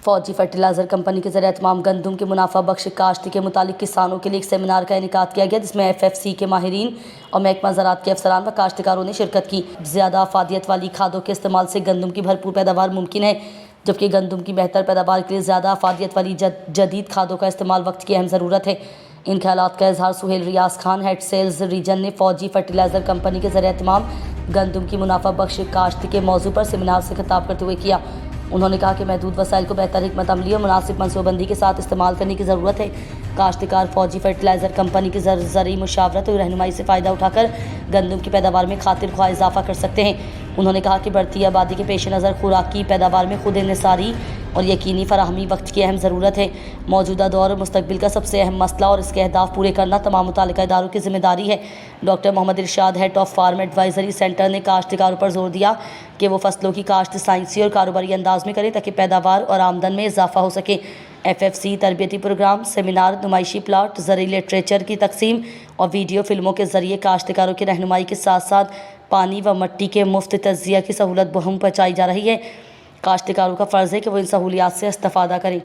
فوجی fertiliser company کے زیر اہتمام گندم کے منافع بخش کاشت کے متعلق کسانوں کے لیے ایک سیمینار کا انعقاد کیا گیا، جس میں FFC کے ماہرین اور محکمہ زراعت کے افسران و کاشتکاروں نے شرکت کی۔ زیادہ افادیت والی کھادوں کے استعمال سے گندم کی بھرپور پیداوار ممکن ہے، جبکہ گندم کی بہتر پیداوار کے لیے زیادہ افادیت والی جدید کھادوں کا استعمال وقت کی اہم ضرورت ہے۔ ان خیالات کا اظہار سہیل ریاض خان، ہیڈ سیلز ریجن نے فوجی فرٹیلائزر کمپنی کے زیر اہتمام گندم کی منافع بخش کاشت کے موضوع پر سیمینار سے خطاب کرتے ہوئے کیا۔ انہوں نے کہا کہ محدود وسائل کو بہتر حکمت عملی اور مناسب منصوبہ بندی کے ساتھ استعمال کرنے کی ضرورت ہے۔ کاشتکار فوجی فرٹیلائزر کمپنی کی زرعی مشاورت اور رہنمائی سے فائدہ اٹھا کر گندم کی پیداوار میں خاطر خواہ اضافہ کر سکتے ہیں۔ انہوں نے کہا کہ بڑھتی آبادی کے پیش نظر خوراک کی پیداوار میں خود انحصاری اور یقینی فراہمی وقت کی اہم ضرورت ہے۔ موجودہ دور اور مستقبل کا سب سے اہم مسئلہ اور اس کے اہداف پورے کرنا تمام متعلقہ اداروں کی ذمہ داری ہے۔ Doctor Muhammad Irshad, head of farm advisory centre نے کاشتکاروں پر زور دیا کہ وہ فصلوں کی کاشت سائنسی اور کاروباری انداز میں کریں تاکہ پیداوار اور آمدن میں اضافہ ہو سکے۔ FFC تربیتی پروگرام، سیمینار، نمائشی پلاٹ، زرعی لٹریچر کی تقسیم اور ویڈیو فلموں کے ذریعے کاشتکاروں کی رہنمائی کے ساتھ ساتھ پانی و مٹی کے مفت تجزیہ کی سہولت بہم پہنچائی جا رہی ہے۔ کاشتکاروں کا فرض ہے کہ وہ ان سہولیات سے استفادہ کریں۔